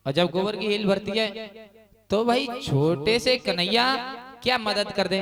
और जब गोबर की हेल भरती है तो भाई छोटे से कन्हैया क्या मदद कर दे,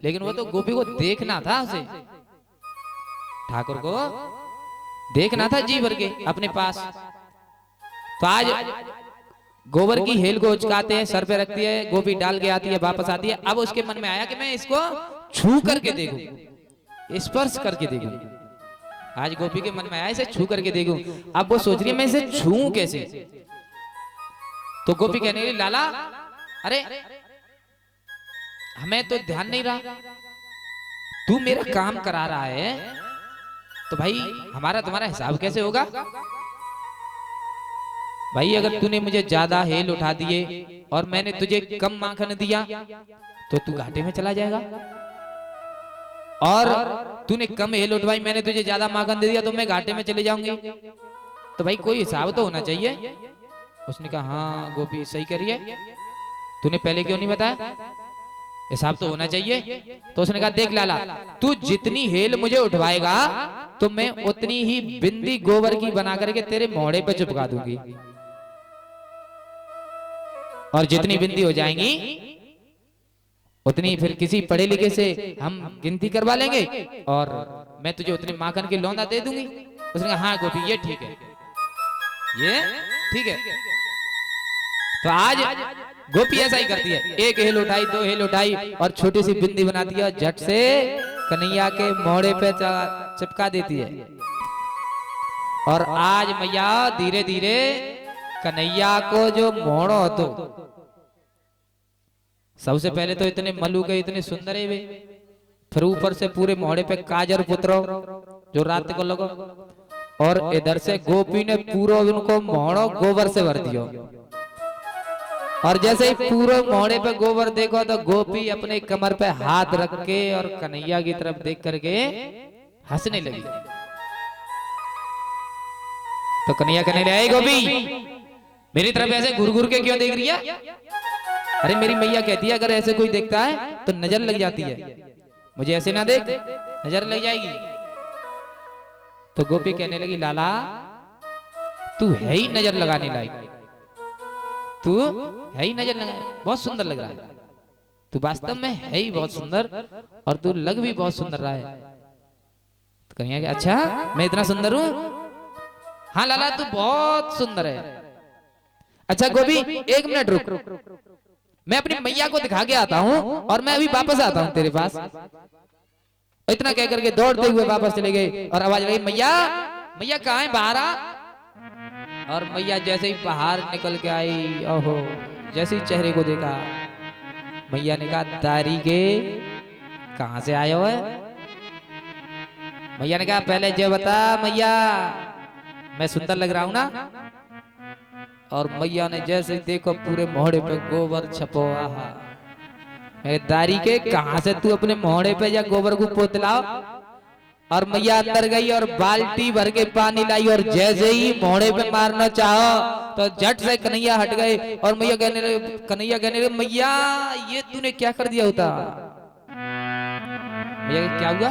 लेकिन वो तो गोपी को देखना था, उसे ठाकुर को देखना था जी भर के अपने पास। तो आज गोबर की हेल को उचकाते हैं, सर पे रखती है, गोपी डाल के आती है, वापस आती है। अब उसके मन में आया कि मैं इसको छू करके देखूं, स्पर्श करके देखूं। आज गोपी के मन में आया इसे छू करके देखूं। अब वो सोच रही है मैं इसे छूऊं कैसे। तो गोपी कहने लगी लाला अरे हमें तो ध्यान नहीं रहा, तू मेरा काम करा रहा है तो भाई हमारा तुम्हारा हिसाब कैसे होगा। भाई अगर तूने मुझे ज्यादा हेल उठा दिए और मैंने तुझे कम माखन दिया तो तू घाटे में चला जाएगा, और तूने कम हेल उठवाई मैंने तुझे ज्यादा माखन दे दिया तो मैं घाटे में चले जाऊंगी। तो भाई कोई हिसाब तो होना चाहिए। उसने कहा हाँ गोपी सही कह रही है, तूने पहले क्यों नहीं बताया, हिसाब तो होना चाहिए। तो उसने कहा देख लाला तू जितनी हेल मुझे उठवाएगा तो मैं उतनी ही बिंदी गोबर की बना करके तेरे मोड़े पे चिपका दूंगी, और जितनी बिंदी हो जाएंगी उतनी फिर किसी पढ़े लिखे से हम गिनती करवा लेंगे और मैं तुझे उतनी माखन की लौंदा दे दूंगी। उसने कहा हाँ गोपी ये ठीक है, ये ठीक है। तो आज गोपी ऐसा ही करती है, एक हेल उठाई, दो हेल उठाई और छोटी सी बिंदी बनाती है और झट से कन्हैया के मोड़े पे चिपका देती है। और आज मैया धीरे धीरे कन्हैया को जो मोड़ो तो सबसे पहले तो इतने मलू के इतने सुंदर है वे, फिर ऊपर से पूरे मोड़े पे काजर पुत्रो जो रात को लगो, और इधर से गोपी ने पूरा उनको मोड़ो गोबर से भर दियो। और जैसे ही पूरे मोड़े पे गोबर देखो तो गोपी अपने कमर पे हाथ रख के और कन्हैया की तरफ देख करके हंसने लगी। तो कन्हैया कहने लगे गोपी मेरी तरफ ऐसे घुर घुर के क्यों देख रही है। अरे मेरी मैया कहती है अगर ऐसे कोई देखता है तो नजर लग जाती है, मुझे ऐसे ना देख नजर लग जाएगी। तो गोपी कहने लगी लाला तू है ही नजर लगाने लायक, तू है ही नजर लगा, बहुत सुंदर लग रहा है, तू वास्तव में है ही बहुत सुंदर और तू लग भी बहुत सुंदर रहा है। तो कन्हैया अच्छा मैं इतना सुंदर हूं, हाँ लाला तू बहुत सुंदर है। अच्छा गोपी एक मिनट रुक, मैं अपनी मैया को दिखा के आता हूं और मैं अभी वापस आता हूं तेरे पास। इतना कह करके दौड़ते हुए वापस चले गए और आवाज लगी मैया मैया कहाँ है बाहर आ। और मैया जैसे ही बाहर निकल के आई, ओहो जैसे ही चेहरे को देखा मैया ने कहा दारी के कहां से आए हो है। मैया ने कहा पहले ये बता मैया मैं सुंदर लग रहा हूं ना। और मैया ने जैसे ही देखो पूरे मोहड़े पे गोबर छपो, आहा दारी के कहां से तू अपने मोहड़े पे या गोबर को पोतलाओ। और मैया अंदर गई और बाल्टी भर के पानी लाई और जैसे ही मोहड़े पे मारना चाहो तो झट से कन्हैया हट गए। और मैया कहने लगे, कन्हैया कहने लगे मैया ये तूने क्या कर दिया होता। मैया क्या हुआ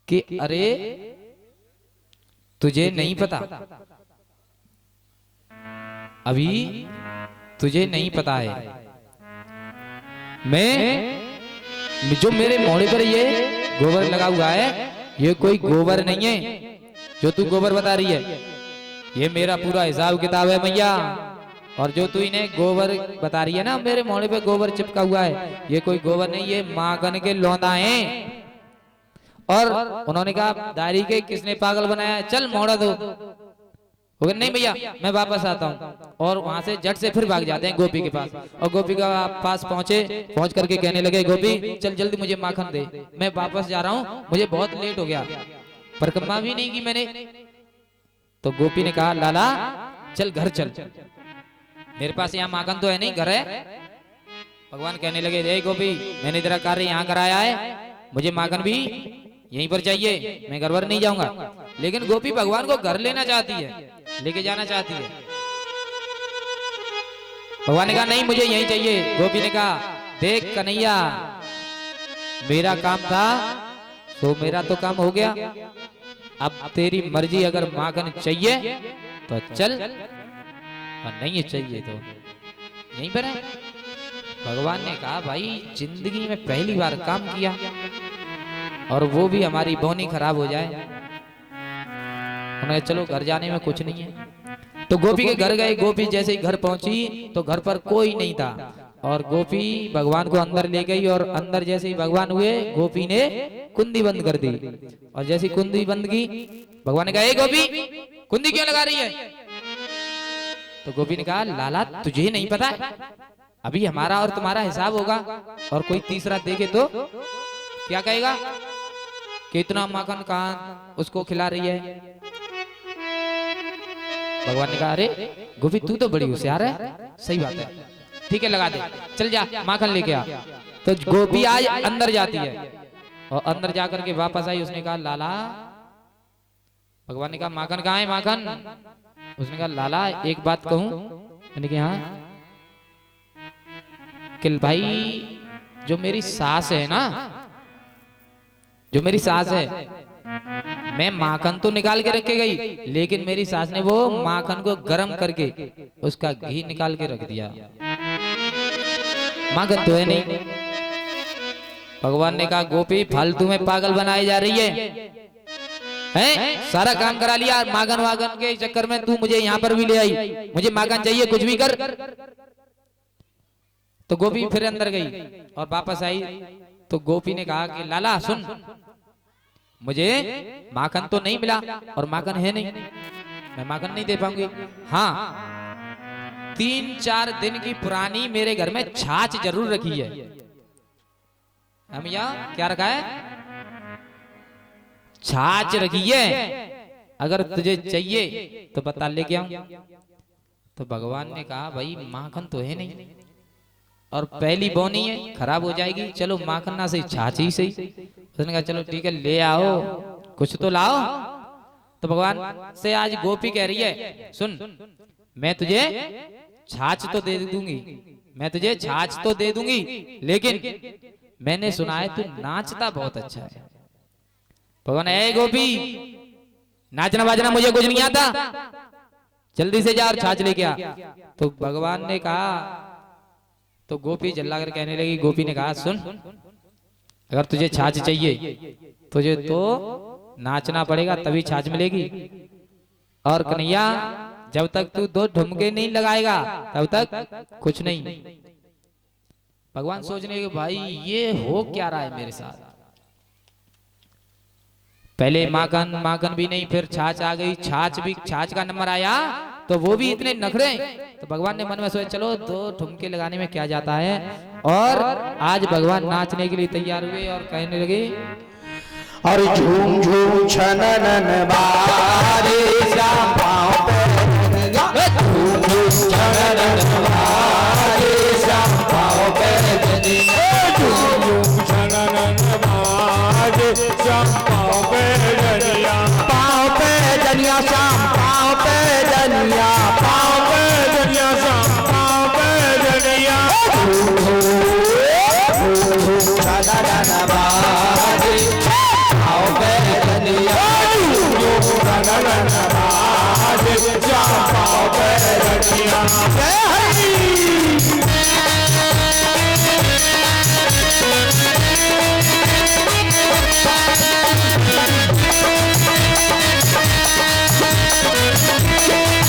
कि अरे तुझे नहीं पता, अभी तुझे नहीं पता है, मैं जो मेरे मोड़े पर ये गोबर लगा हुआ है ये कोई गोबर नहीं है जो तू गोबर बता रही है, ये मेरा पूरा हिसाब किताब है मैया। और जो तू इन्हें गोबर बता रही है ना मेरे मोड़े पे गोबर चिपका हुआ है ये कोई गोबर नहीं, ये माखन के लौंदा हैं। और उन्होंने कहा दारी के किसने पागल बनाया, चल मोड़ा दो। नहीं भैया मैं वापस आता हूँ। और वहां से झट से फिर भाग जाते हैं गोपी के पास। और गोपी के पास पहुंच करके कहने लगे गोपी चल जल्दी मुझे माखन दे, मैं वापस जा रहा हूँ, मुझे बहुत लेट हो गया, परिक्रमा भी नहीं की मैंने। तो गोपी ने कहा लाला चल घर चल, मेरे पास यहाँ माखन तो है नहीं, घर है। भगवान कहने लगे रे गोपी मैंने तेरा कार्य यहाँ कराया है, मुझे माखन भी यहीं पर चाहिए, मैं घर पर नहीं जाऊंगा। लेकिन गोपी भगवान को घर लेना चाहती है, लेके जाना चाहती है। भगवान ने कहा नहीं मुझे यहीं चाहिए। गोपी ने कहा देख कन्हैया मेरा काम था तो मेरा तो काम हो गया, अब तेरी मर्जी, अगर माखन चाहिए तो चल, और नहीं चाहिए तो यहीं पर है। भगवान ने कहा भाई जिंदगी में पहली बार काम किया और वो भी हमारी बोनी खराब हो जाए। उन्होंने चलो घर जाने में कुछ नहीं है। तो गोपी के घर गए। गोपी जैसे ही घर पहुंची तो घर पर कोई नहीं था और गोपी भगवान को अंदर ले गई और अंदर जैसे ही भगवान हुए गोपी ने कुंडी बंद कर दी। और जैसी कुंडी बंद की भगवान ने कहा ए गोपी कुंडी क्यों लगा रही है? तो गोपी ने कहा लाला तुझे नहीं पता अभी हमारा और तुम्हारा हिसाब होगा और कोई तीसरा देखे तो क्या कहेगा कि इतना माखन कहाँ उसको खिला रही है। भगवान ने कहा अरे गोपी तू तो बड़ी होशियार है, सही बात है, ठीक है लगा दे, चल जा माखन लेके आ। तो गोपी आज अंदर जाती है और अंदर जाकर के वापस आई। उसने कहा लाला, भगवान ने कहा माखन कहाँ है माखन? उसने कहा लाला एक बात कहूं? मैंने कहा हाँ। कि भाई जो मेरी सास है ना, जो मेरी सास है, मैं माखन तो निकाल के रख के गई लेकिन मेरी सास ने वो माखन को गरम करके उसका घी निकाल के रख दिया, माखन तो है नहीं। भगवान ने कहा गोपी फालतू में पागल बनाई जा रही है? सारा काम करा लिया, माखन वागन के चक्कर में तू मुझे यहाँ पर भी ले आई, मुझे माखन चाहिए कुछ भी कर। तो गोपी फिर अंदर गई और वापस आई। तो गोपी ने कहा कि लाला सुन, मुझे माखन तो नहीं मिला और माखन है नहीं, मैं माखन नहीं दे पाऊंगी। हाँ 3-4 दिन की पुरानी मेरे घर में छाछ जरूर रखी है। हम यहाँ क्या रखा है? छाछ रखी है, अगर तुझे चाहिए तो बता लेके आऊं। तो भगवान ने कहा भाई माखन तो है नहीं और पहली बोनी है खराब हो जाएगी, चलो माखन ना सही छाछ ही सही। उसने कहा चलो ठीक है ले आओ, कुछ तो लाओ। तो भगवान से आज गोपी कह रही है सुन, मैं तुझे छाछ तो दे दूंगी, मैं तुझे छाछ तो दे दूंगी, लेकिन मैंने सुना है तू नाचता बहुत अच्छा है। भगवान ए गोपी नाचना बाजना मुझे कुछ नहीं आता, जल्दी से जा और छाछ लेके आ। तो भगवान ने कहा, तो गोपी जल्ला कर कहने लगी। गोपी ने कहा सुन, अगर तुझे छाछ चाहिए तुझे तो नाचना पड़ेगा तभी छाछ मिलेगी, और कन्हैया जब तक तू 2 ठुमके नहीं लगाएगा तब तक कुछ नहीं। भगवान सोचने के भाई ये हो क्या रहा है मेरे साथ। पहले माखन माखन भी नहीं, फिर छाछ आ गई, छाछ का नंबर आया तो वो भी इतने नखरे। तो भगवान ने मन में सोचा चलो 2 ठुमके लगाने में क्या जाता है। और आज भगवान नाचने के लिए तैयार हुए और कहने लगे और झूम झूम छननन बाजे श्याम पाँव पे, झूम झूम छननन बाजे श्याम पाँव पे, झूम झूम छननन बाजे श्याम पाँव पे जनिया, पाँव पे जनिया श्याम पाँव पे जनिया, पाँव पे जनिया श्याम पाँव पे जनिया, झूम झूम छननन बाजे पाँव पे जनिया, झूम छननन बाजे श्याम पाँव पे जनिया। जय हरि। जनिया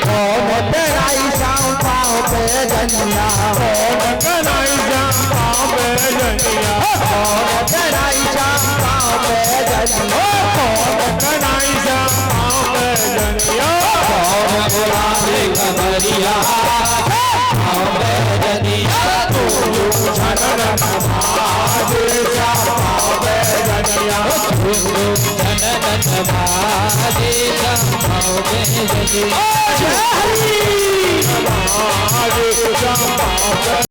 कौन कराई श्याम पाँव पे जनिया, कौन कराई श्याम पाँव पे जनिया, कौन कराई श्याम पाँव पे जनिया, कौन बुलावे कमरिया पाँव पे जनिया, झूम छननन बाजे श्याम पाँव पे जनिया, झूम छननन नवाजे संभाव में जगी। जय हरि नवाजे संभाव